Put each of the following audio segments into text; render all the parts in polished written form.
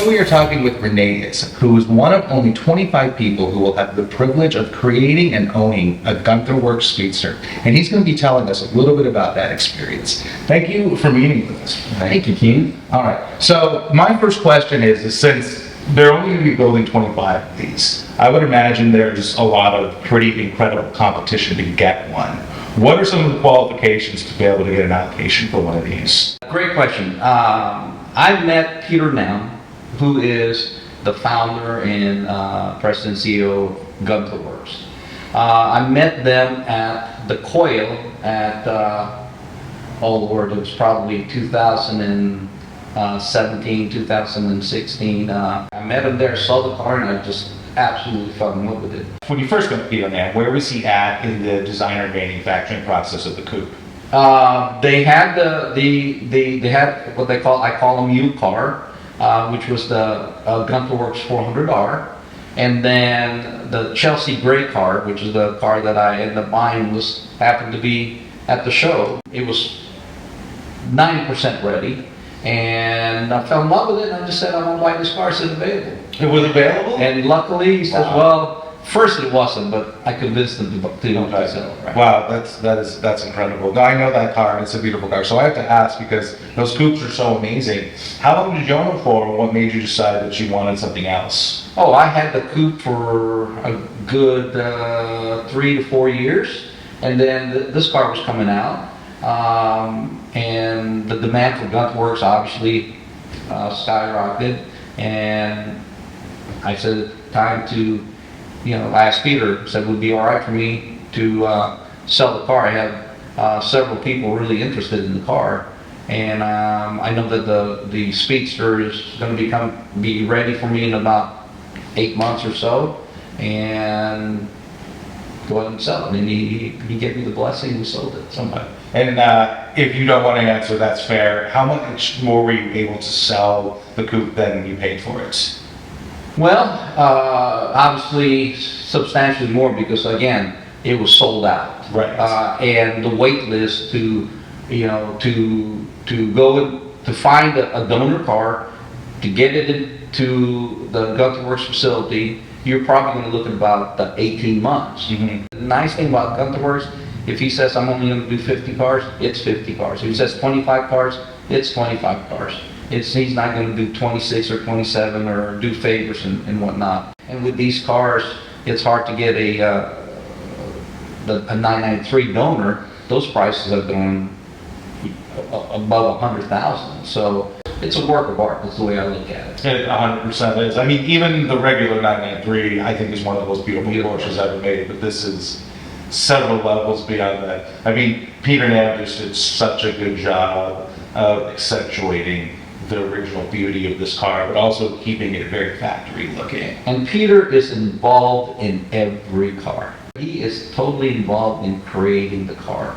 Today we are talking with Rene Isip, who is one of only 25 people who will have the privilege of creating and owning a Gunther Werks Speedster. And he's going to be telling us a little bit about that experience. Thank you for meeting with us. Thank you, Keen. All right. So my first question is since they're only going to be building 25 of these, I would imagine there's a lot of pretty incredible competition to get one. What are some of the qualifications to be able to get an allocation for one of these? Great question. I met Peter now, who is the founder and president and CEO of Gunther Werks. I met them at the Coil at, oh Lord, it was probably 2017, 2016. I met him there, saw the car, and I just absolutely fell in love with it. When you first got Peter Nam, where was he at in the design or manufacturing process of the coupe? They had they had what I call a mule car, which was the Gunther Werks 400R, and then the Chelsea gray car, which is the car that I ended up buying, happened to be at the show. It was 90% ready, and I fell in love with it, and I just said, I want to buy this car. It's available. It was available? And luckily, he says, well, first it wasn't, but I convinced them to sell it. Right? Wow, that's incredible. Now, I know that car, and it's a beautiful car. So I have to ask, because those coupes are so amazing. How long did you own it for, and what made you decide that you wanted something else? Oh, I had the coupe for a good 3 to 4 years, and then this car was coming out, and the demand for Gunther Werks obviously skyrocketed, and I said, time to, I asked Peter, said, would it be all right for me to sell the car? I have several people really interested in the car, and I know that the Speedster is going to be ready for me in about 8 months or so, and go ahead and sell it. And he gave me the blessing, we sold it. Somebody. And if you don't want to answer, that's fair. How much more were you able to sell the coupe than you paid for it? Well, obviously substantially more, because again, it was sold out. Right. And the wait list to go to find a donor car, to get it into the Gunther Werks facility, you're probably going to look at about 18 months. Mm-hmm. The nice thing about Gunther Werks, if he says I'm only going to do 50 cars, it's 50 cars. If he says 25 cars, it's 25 cars. He's not going to do 26 or 27 or do favors and whatnot. And with these cars, it's hard to get a 993 donor. Those prices have gone above 100,000. So it's a work of art. That's the way I look at it. It 100% is. I mean, even the regular 993, I think, is one of the most beautiful Porsches ever made. But this is several levels beyond that. I mean, Peter Nam just did such a good job of accentuating the original beauty of this car, but also keeping it very factory looking. And Peter is involved in every car. He is totally involved in creating the car.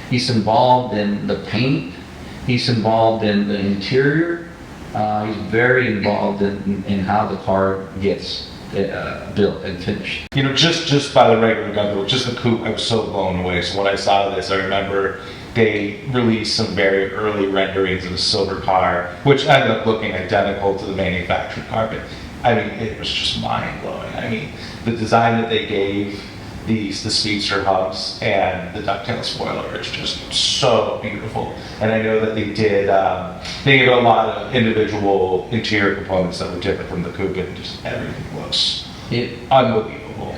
He's involved in the paint. He's involved in the interior. He's very involved in how the car gets built and finished. Just by the regular Gunther, just the coupe, I was so blown away. So when I saw this, I remember they released some very early renderings of the silver car, which ended up looking identical to the manufactured car. But I mean, it was just mind-blowing. I mean, the design that they gave the Speedster hubs and the ducktail spoiler is just so beautiful. And I know that they gave a lot of individual interior components that were different from the coupe, and just everything looks unbelievable.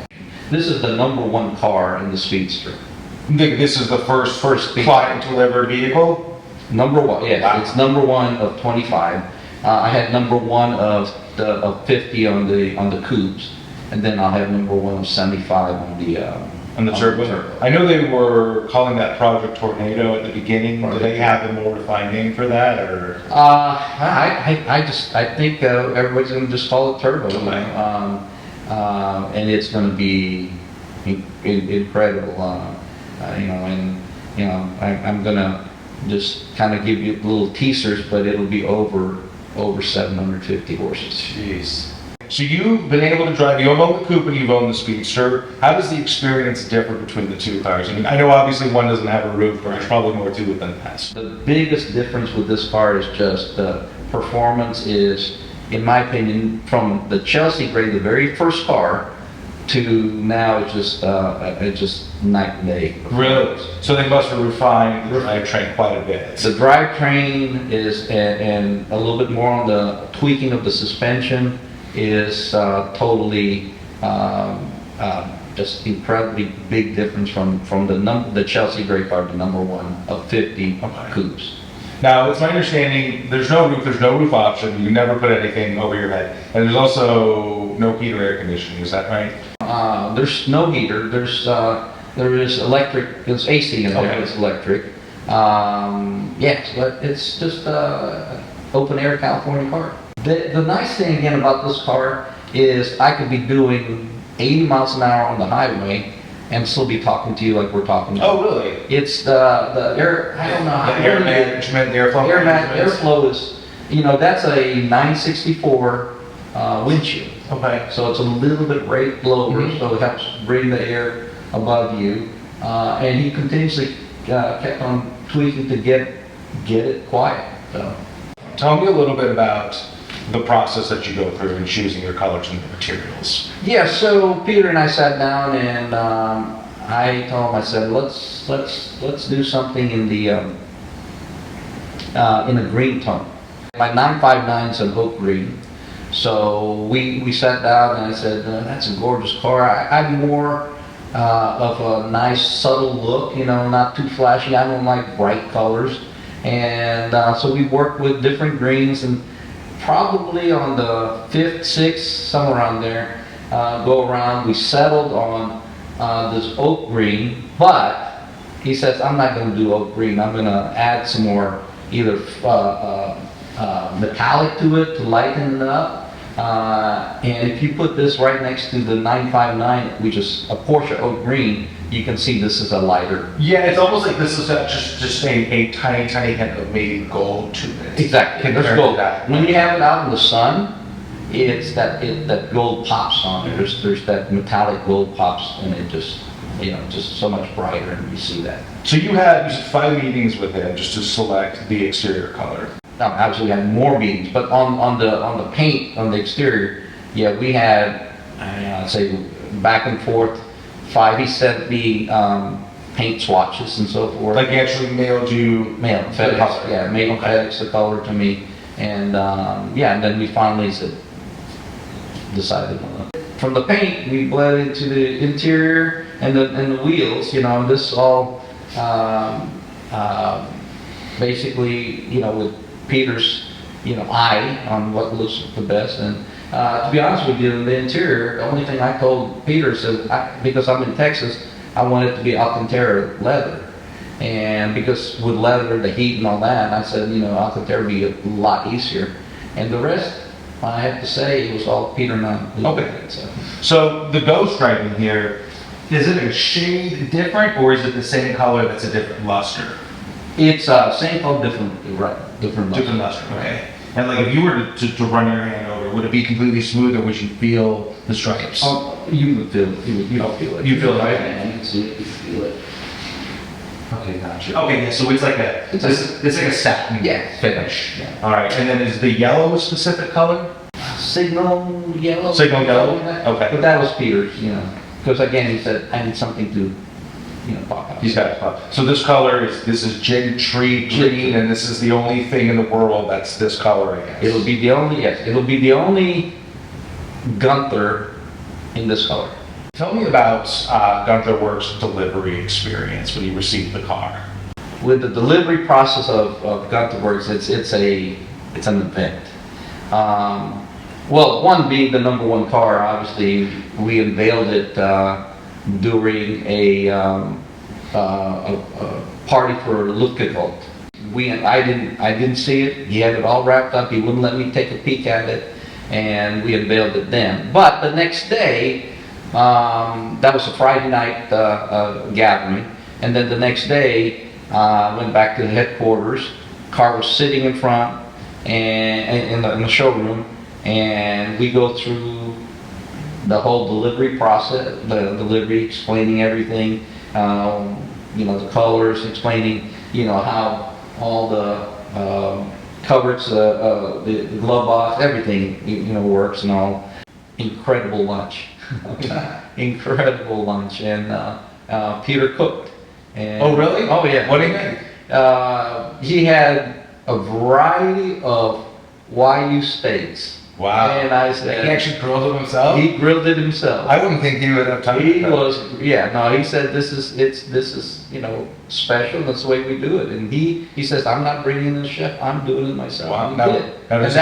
This is the #1 car in the Speedster. This is the first client-delivered vehicle? #1, yes. Wow. It's #1 of 25. I had #1 of 50 on the coupes, and then I'll have #1 of 75 on the turbo. I know they were calling that Project Tornado at the beginning. Do they have a more defined name for that, or? I think everybody's going to just call it turbo. And it's going to be incredible. I'm gonna just kind of give you little teasers, but it'll be over 750 horses. Jeez. So you've been able to drive, you've owned the coupe and you've owned the Speedster. How does the experience differ between the two cars? I mean, I know obviously one doesn't have a roof, but there's probably more to it than that. The biggest difference with this car is just the performance is in my opinion, from the Chelsea gray, the very first car, to now it's just night and day. Really? So they must have refined the drivetrain quite a bit. The drivetrain is, and a little bit more on the tweaking of the suspension is totally just incredibly big difference from the Chelsea gray car, the number one of 50 coupes. Now, it's my understanding there's no roof option. You never put anything over your head, and there's also no heater air conditioning. Is that right? There's no heater. There is electric. There's AC in there. Okay. It's electric. Yes, but it's just open air California car. The nice thing again about this car is I could be doing 80 miles an hour on the highway and still be talking to you like we're talking now. Oh, really? It's the air. I don't know how The air management, the airflow management. Airflow is, that's a 964 windshield. Okay. So it's a little bit rate lower, so it helps bring the air above you. And he continuously kept on tweaking to get it quiet. So. Tell me a little bit about the process that you go through in choosing your colors and the materials. Yeah, so Peter and I sat down and I told him, I said, let's do something in a green tone. My 959 is an oak green. So we sat down and I said, that's a gorgeous car. I'm more of a nice subtle look, not too flashy. I don't like bright colors. And so we worked with different greens, and probably on the 5th, 6th, somewhere around there, go around, we settled on this oak green, but he says, I'm not going to do oak green. I'm going to add some more either metallic to it to lighten it up. And if you put this right next to the 959, which is a Porsche oak green, you can see this is a lighter. Yeah, it's almost like this is just a tiny hint of maybe gold to it. Exactly. There's gold. When you have it out in the sun, it's that gold pops on it. There's that metallic gold pops, and it just so much brighter, and you see that. So you said 5 meetings with him just to select the exterior color. Now, obviously, we had more meetings, but on the paint on the exterior, yeah, we had I'd say back and forth 5. He sent me paint swatches and so forth. Like he actually mailed you FedEx, color. yeah, mailed FedEx the color to me, and and then we finally decided on it. From the paint, we bled into the interior and the wheels. This all basically with Peter's eye on what looks the best. And to be honest with you, in the interior, the only thing I told Peter is because I'm in Texas, I want it to be Alcantara leather. And because with leather, the heat and all that, I said, Alcantara would be a lot easier. And the rest, I have to say, it was all Peter and I. Okay. So the ghost striping here, is it a shade different, or is it the same color that's a different luster? It's same color, different luster. Different luster, okay. And like if you were to run your hand over, would it be completely smooth, or would you feel the stripes? You would feel it. You don't feel it. You feel it, right? Yeah, you can see it. You feel it. Okay, gotcha. Okay, yeah, so it's like a satin finish. Yeah. All right, and then is the yellow a specific color? Signal yellow. Signal yellow? Okay. But that was Peter's, because again, he said, I need something to, pop out. He's got a pop. So this color is gin tree green, and this is the only thing in the world that's this color, I guess. It'll be the only Gunther in this color. Tell me about Gunther Werks' delivery experience when you received the car. With the delivery process of Gunther Werks, it's an event. Well, one being the number one car, obviously we unveiled it during a party for Luftgekühlt. I didn't see it. He had it all wrapped up. He wouldn't let me take a peek at it, and we unveiled it then. But the next day, that was a Friday night gathering, and then the next day went back to the headquarters. Car was sitting in front and in the showroom, and we go through the whole delivery process, the delivery, explaining everything, the colors, explaining, how all the cupboards, the glove box, everything, you know, works and all. Incredible lunch. Incredible lunch. And Peter cooked. And, Oh, really? Oh, yeah. What do you think? He had a variety of Wagyu steaks. Wow. And I said, He actually grilled it himself? he grilled it himself. I wouldn't think he would have time He to cook. was, yeah, no, he said, this is, you know, special, that's the way we do it. And he says, I'm not bringing in a chef, I'm doing it myself. Wow. And Now- he did. now And does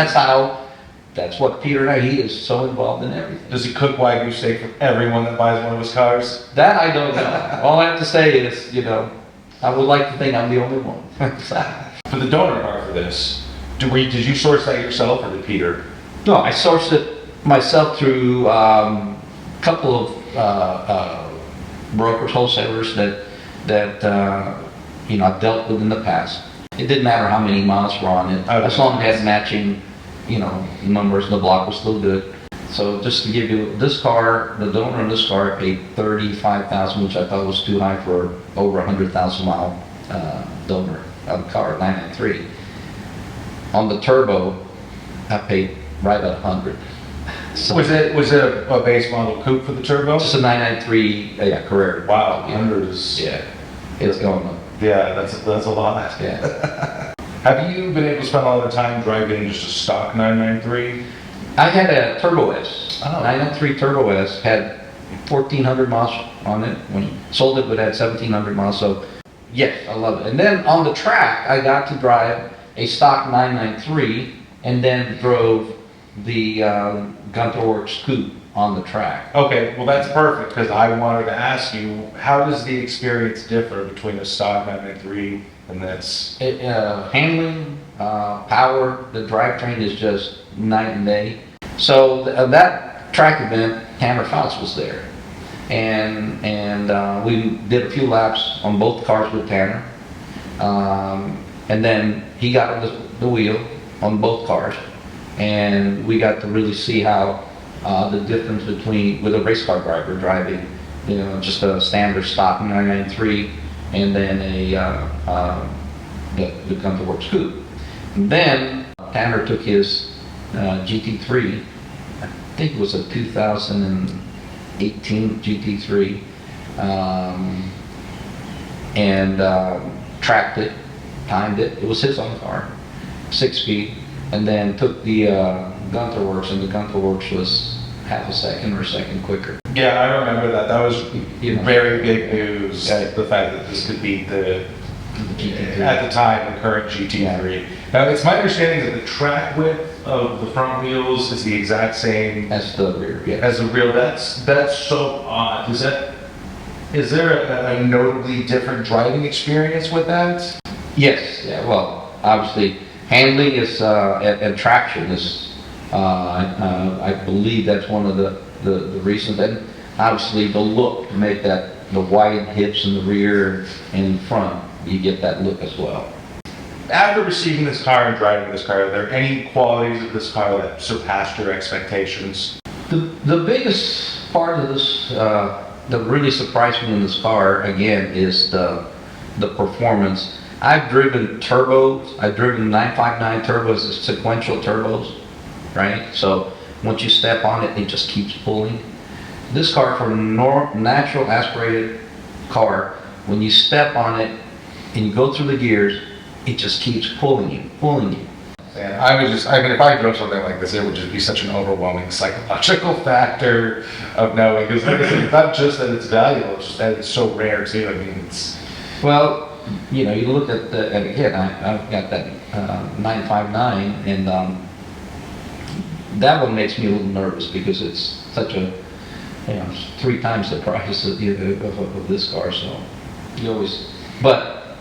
that's what Peter and I, he is so involved in everything. Does he cook Wagyu steak for everyone that buys one of his cars? That I don't know. All I have to say is, you know, I would like to think I'm the only one. For the donor car for this, did you source that yourself or did Peter? No, I sourced it myself through a couple of brokers, wholesalers that you know, I've dealt with in the past. It didn't matter how many miles were on it, as long as it had matching, you know, numbers, the block was still good. So just to give you, this car, the donor on this car paid $35,000, which I thought was too high for over 100,000 mile donor of the car, 993. On the turbo, I paid right at 100. So Was it a base model coupe for the turbo? just a 993, yeah, Carrera. Wow, Yeah. 100 is... Yeah, it's going up. Yeah, that's a lot. Yeah. Have you been able to spend a lot of time driving just a stock 993? I had a Turbo S. Oh. 993 Turbo S, had 1,400 miles on it. When sold it, it had 1,700 miles. So, yes, I love it. And then on the track, I got to drive a stock 993 and then drove the Gunther Werks coupe on the track. Okay, well that's perfect because I wanted to ask you, how does the experience differ between a stock 993 and this? Handling, power, the drivetrain is just night and day. So that track event, Tanner Fouts was there. And we did a few laps on both cars with Tanner. And then he got on the wheel on both cars. And we got to really see how the difference between, with a race car driver driving, you know, just a standard stock 993 and then the Gunther Werks coupe. And then Tanner took his GT3, I think it was a 2018 GT3, and tracked it, timed it. It was his own car, 6-speed, and then took the Gunther Werks, and the Gunther Werks was half a second or a second quicker. Yeah, I remember that. That was very big news, Yeah. the fact that this could be the GT3. at the time, the current GT3. Now, it's my understanding that the track width of the front wheels is the exact same That's the rear, yeah. as the rear. That's so odd. Is there a notably different driving experience with that? Yes, yeah, well, obviously, handling is, and traction is, I believe that's one of the reasons. And obviously, the look, to make that, the wide hips in the rear and in front, you get that look as well. After receiving this car and driving this car, are there any qualities of this car that surpassed your expectations? The biggest part of this, that really surprised me in this car, again, is the performance. I've driven turbos, I've driven 959 turbos, sequential turbos, right? So once you step on it, it just keeps pulling. This car, for a natural aspirated car, when you step on it and you go through the gears, it just keeps pulling you. And I mean, if I drove something like this, it would just be such an overwhelming psychological factor of knowing, because like I said, it's not just that it's valuable, it's just that it's so rare too. I mean, it's... Well, you know, you look at and again, I've got that 959, and that one makes me a little nervous because it's such a, you know, 3 times the price of this car, so you always, but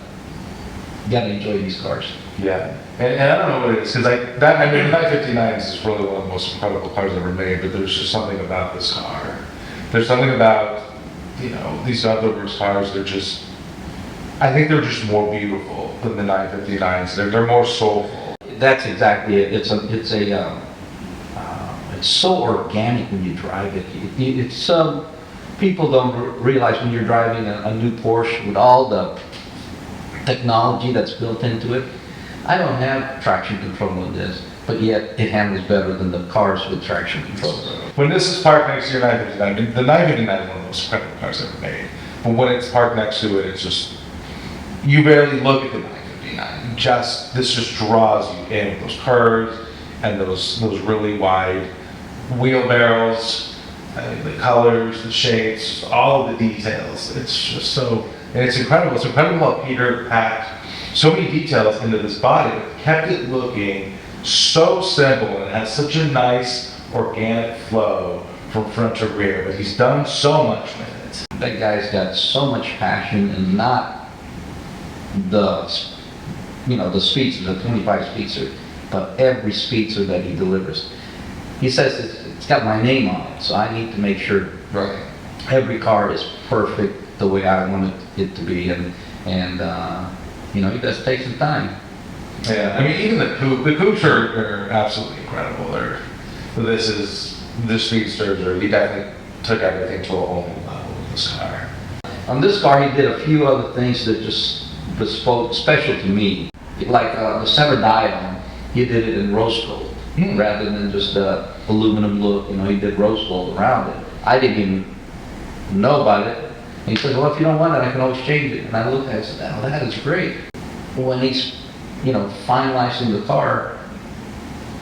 you gotta enjoy these cars. Yeah, and I don't know what it is, because the 959 is really one of the most incredible cars ever made, but there's just something about this car. There's something about, you know, these Gunther Werks cars, I think they're just more beautiful than the 959s. They're more soulful. That's exactly it. It's so organic when you drive it. It's people don't realize when you're driving a new Porsche with all the technology that's built into it, I don't have traction control with this, but yet it handles better than the cars with traction control. When this is parked next to your 959, the 959 is one of the most incredible cars ever made. But when it's parked next to it, it's just, you barely look at the 959. This just draws you in with those curves and those really wide wheelbarrows, the colors, the shapes, all of the details. It's just so, and it's incredible. It's incredible how Peter packed so many details into this body, but kept it looking so simple, and it has such a nice organic flow from front to rear. But he's done so much with it. That guy's got so much passion, and not the Speedster, the 25 Speedster, but every Speedster that he delivers. He says it's got my name on it, so I need to make sure every car is perfect the way I want it to be, and he does take some time. Yeah, I mean, even the coupes are absolutely incredible. The Speedsters, he definitely took everything to a whole new level with this car. On this car, he did a few other things that just bespoke special to me. Like the center dial, he did it in rose gold rather than just the aluminum look. He did rose gold around it. I didn't even know about it. And he said, well, if you don't want it, I can always change it. And I looked at it and said, oh, that is great. When he's finalizing the car,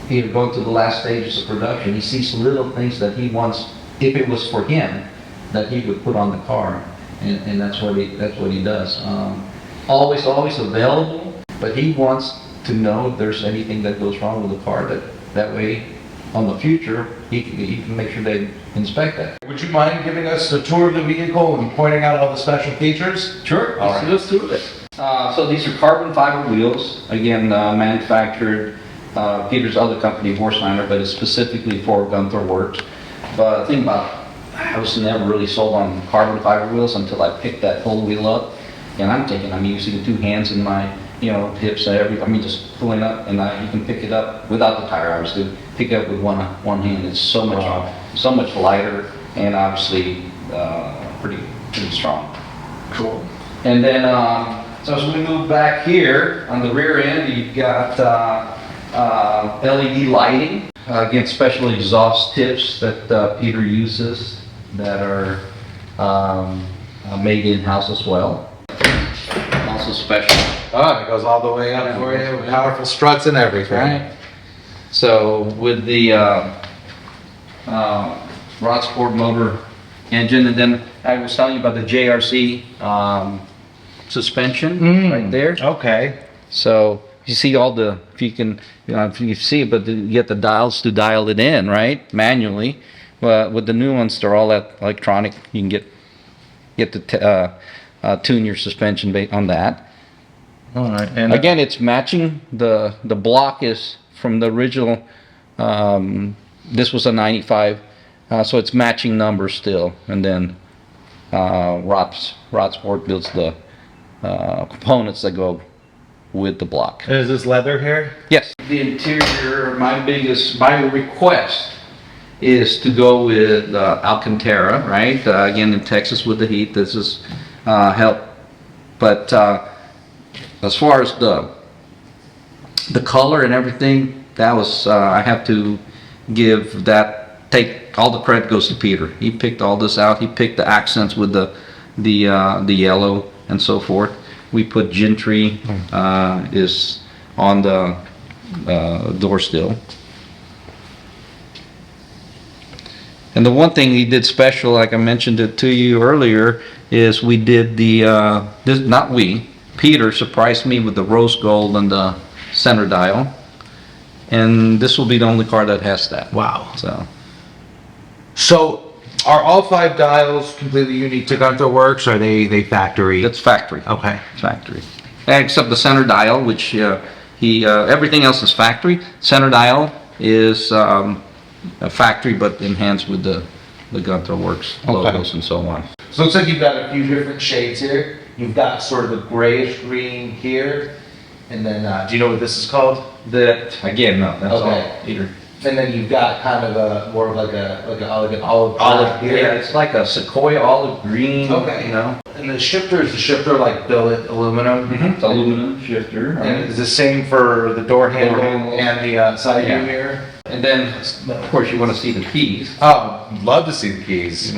going to the last stages of production, he sees little things that he wants, if it was for him, that he would put on the car, and that's what he does. Always available, but he wants to know if there's anything that goes wrong with the car. That way, on the future, he can make sure they inspect that. Would you mind giving us a tour of the vehicle and pointing out all the special features? Sure. Let's do it. So these are carbon fiber wheels, again, manufactured Peter's other company, Horsliner, but it's specifically for Gunther Werks. But the thing about, I was never really sold on carbon fiber wheels until I picked that whole wheel up. And I'm using two hands in my, hips and everything. just pulling up, and you can pick it up without the tire, obviously. Pick it up with one hand. It's so much lighter, and obviously pretty strong. Cool. And then, so as we move back here, on the rear end, you've got LED lighting. Again, special exhaust tips that Peter uses that are made in-house as well. Also special. Oh, it goes all the way up for you with powerful struts and everything. Right. So with the rod sport motor engine, and then I was telling you about the JRC suspension right there. Okay. So you see all the, if you see it, but you get the dials to dial it in, right, manually. With the new ones, they're all electronic. You can get to tune your suspension based on that. All right. And again, it's matching the block is from the original. This was a 95, so it's matching numbers still. And then Rod Sport builds the components that go with the block. is this leather here? Yes. The interior, my request is to go with Alcantara, right? Again, in Texas with the heat, this is help. But as far as the color and everything, that was I have to give that. Take all the credit goes to Peter. He picked all this out. He picked the accents with the yellow and so forth. We put Gentry is on the door still. And the one thing he did special, like I mentioned it to you earlier, is we did Peter surprised me with the rose gold and the center dial. And this will be the only car that has that. Wow. So are all 5 dials completely unique to Gunther Werks, or are they factory? that's factory. Okay. Factory. Except the center dial, which everything else is factory. Center dial is a factory, but enhanced with the Gunther Werks logos and so on. So it looks like you've got a few different shades here. You've got sort of a grayish green here, and then do you know what this is called? That's Okay. all Peter. And then you've got kind of a more of like an olive Yeah, it's like a sequoia olive green. Okay. And the shifter, is the shifter like billet aluminum? It's aluminum shifter. And it's the same for the door handle and the side view Yeah. mirror? And then, of course, you want to see the keys. Oh, love to see the keys.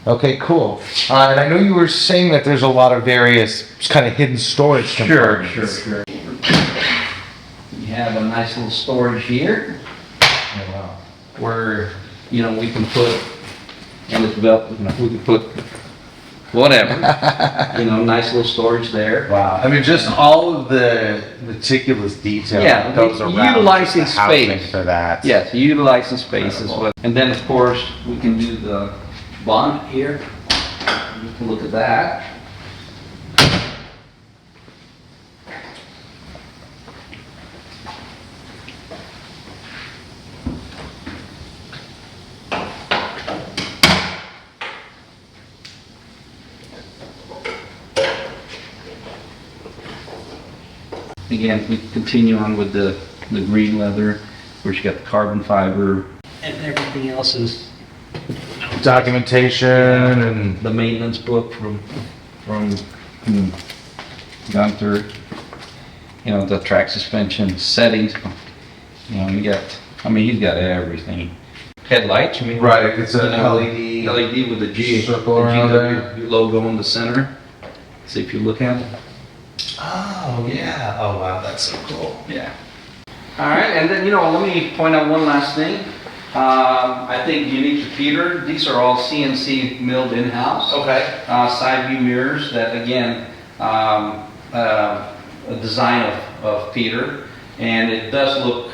Okay, cool. And I know you were saying that there's a lot of various kind of hidden storage compartments. Sure. You have a nice little storage here Oh, wow. where, you know, we can put, and it's belt, you know, we can put whatever, you know, nice little storage there. Wow. I mean, just all of the meticulous detail Yeah, that goes around utilizing the housing space. for that. Yes, utilizing space is Incredible. what, and then of course, we can do the bonnet here. You can look at that. Again, we continue on with the green leather, of course you got the carbon fiber, and everything else is Documentation and the maintenance book from Gunther. You know, the track suspension settings. You know, you got, I mean, he's got everything. Headlights, I mean. right, it's a you know, LED. LED with the G, circle the around GW logo in the center. See if you look at it. Oh yeah. Oh wow, that's so cool. Yeah. All right, and then, you know, let me point out one last thing. I think unique to Peter, these are all CNC milled in-house. Okay. Side view mirrors that, again, a design of Peter, and it does look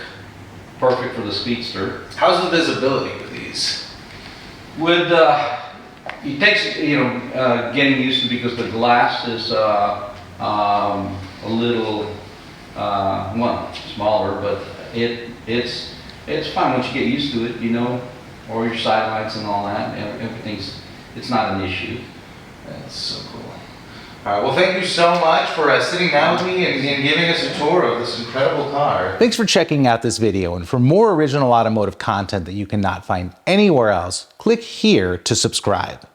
perfect for the Speedster. How's the visibility with these? With it takes, you know, getting used to, because the glass is a little smaller, but it's fine once you get used to it, you know, or your side lights and all that. It's not an issue. That's so cool. All right, well, thank you so much for sitting down with me and giving us a tour of this incredible car. Thanks for checking out this video, and for more original automotive content that you cannot find anywhere else, click here to subscribe.